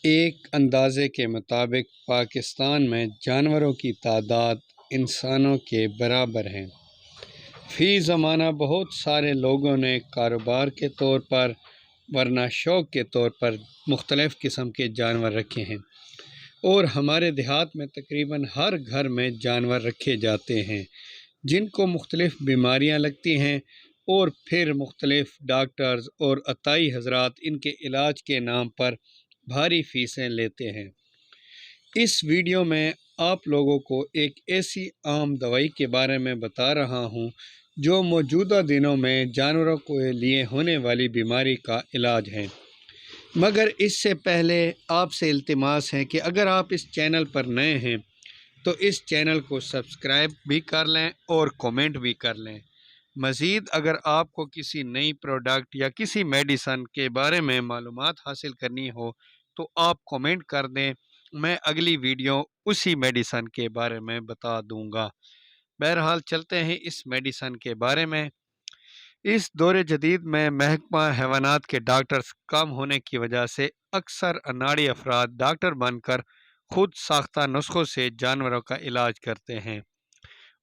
ایک اندازے کے مطابق پاکستان میں جانوروں کی تعداد انسانوں کے برابر ہے۔ فی زمانہ بہت سارے لوگوں نے کاروبار کے طور پر ورنہ شوق کے طور پر مختلف قسم کے جانور رکھے ہیں، اور ہمارے دیہات میں تقریباً ہر گھر میں جانور رکھے جاتے ہیں جن کو مختلف بیماریاں لگتی ہیں، اور پھر مختلف ڈاکٹرز اور عطائی حضرات ان کے علاج کے نام پر بھاری فیسیں لیتے ہیں۔ اس ویڈیو میں آپ لوگوں کو ایک ایسی عام دوائی کے بارے میں بتا رہا ہوں جو موجودہ دنوں میں جانوروں کے لیے ہونے والی بیماری کا علاج ہے۔ مگر اس سے پہلے آپ سے التماس ہے کہ اگر آپ اس چینل پر نئے ہیں تو اس چینل کو سبسکرائب بھی کر لیں اور کومنٹ بھی کر لیں۔ مزید اگر آپ کو کسی نئی پروڈکٹ یا کسی میڈیسن کے بارے میں معلومات حاصل کرنی ہو تو آپ کومنٹ کر دیں، میں اگلی ویڈیو اسی میڈیسن کے بارے میں بتا دوں گا۔ بہرحال چلتے ہیں اس میڈیسن کے بارے میں۔ اس دور جدید میں محکمہ حیوانات کے ڈاکٹرز کم ہونے کی وجہ سے اکثر اناڑی افراد ڈاکٹر بن کر خود ساختہ نسخوں سے جانوروں کا علاج کرتے ہیں،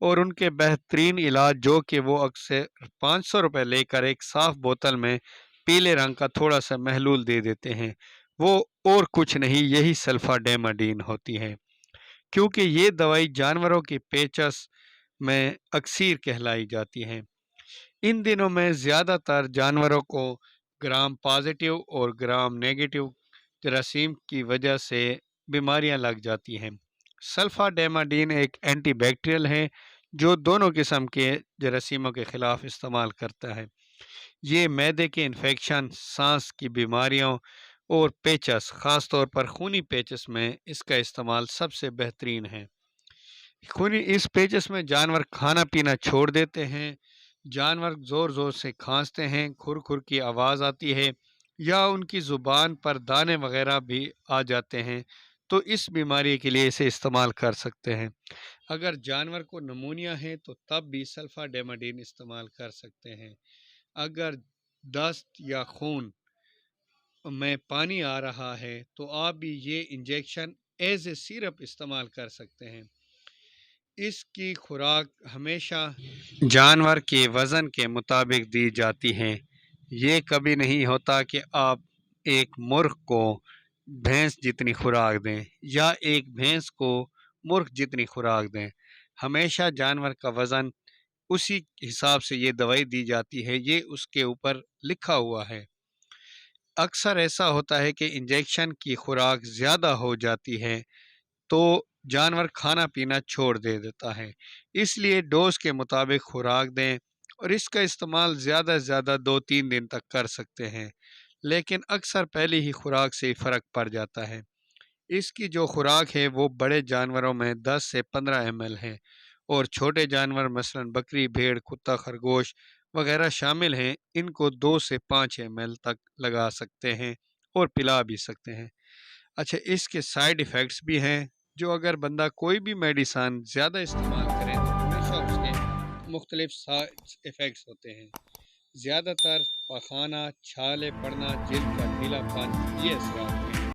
اور ان کے بہترین علاج جو کہ وہ اکثر 500 روپے لے کر ایک صاف بوتل میں پیلے رنگ کا تھوڑا سا محلول دے دیتے ہیں، وہ اور کچھ نہیں، یہی سلفاڈیماڈین ہوتی ہے، کیونکہ یہ دوائی جانوروں کی پیچس میں اکسیر کہلائی جاتی ہے۔ ان دنوں میں زیادہ تر جانوروں کو گرام پازیٹیو اور گرام نیگیٹو جراثیم کی وجہ سے بیماریاں لگ جاتی ہیں۔ سلفاڈیماڈین ایک اینٹی بیکٹیریل ہے جو دونوں قسم کے جراثیموں کے خلاف استعمال کرتا ہے۔ یہ معدے کے انفیکشن، سانس کی بیماریوں اور پیچس، خاص طور پر خونی پیچس میں اس کا استعمال سب سے بہترین ہے۔ اس پیچس میں جانور کھانا پینا چھوڑ دیتے ہیں، جانور زور زور سے کھانستے ہیں، کھر کھر کی آواز آتی ہے، یا ان کی زبان پر دانے وغیرہ بھی آ جاتے ہیں، تو اس بیماری کے لیے اسے استعمال کر سکتے ہیں۔ اگر جانور کو نمونیا ہے تو تب بھی سلفاڈیماڈین استعمال کر سکتے ہیں۔ اگر دست یا خون میں پانی آ رہا ہے تو آپ بھی یہ انجیکشن ایز اے سیرپ استعمال کر سکتے ہیں۔ اس کی خوراک ہمیشہ جانور کے وزن کے مطابق دی جاتی ہے۔ یہ کبھی نہیں ہوتا کہ آپ ایک مرغ کو بھینس جتنی خوراک دیں یا ایک بھینس کو مرغ جتنی خوراک دیں، ہمیشہ جانور کا وزن اسی حساب سے یہ دوائی دی جاتی ہے، یہ اس کے اوپر لکھا ہوا ہے۔ اکثر ایسا ہوتا ہے کہ انجیکشن کی خوراک زیادہ ہو جاتی ہے تو جانور کھانا پینا چھوڑ دیتا ہے، اس لیے ڈوز کے مطابق خوراک دیں، اور اس کا استعمال زیادہ سے زیادہ 2-3 دن تک کر سکتے ہیں، لیکن اکثر پہلی ہی خوراک سے فرق پڑ جاتا ہے۔ اس کی جو خوراک ہے وہ بڑے جانوروں میں 10 سے 15 ml ہے، اور چھوٹے جانور مثلا بکری، بھیڑ، کتا، خرگوش وغیرہ شامل ہیں، ان کو 2 سے 5 ml تک لگا سکتے ہیں اور پلا بھی سکتے ہیں۔ اچھا، اس کے سائیڈ ایفیکٹس بھی ہیں، جو اگر بندہ کوئی بھی میڈیسن زیادہ استعمال کرے تو ہمیشہ اس کے مختلف سائیڈ ایفیکٹس ہوتے ہیں۔ زیادہ تر پخانہ، چھالے پڑنا، جلد کا پیلا پن، یہ اثرات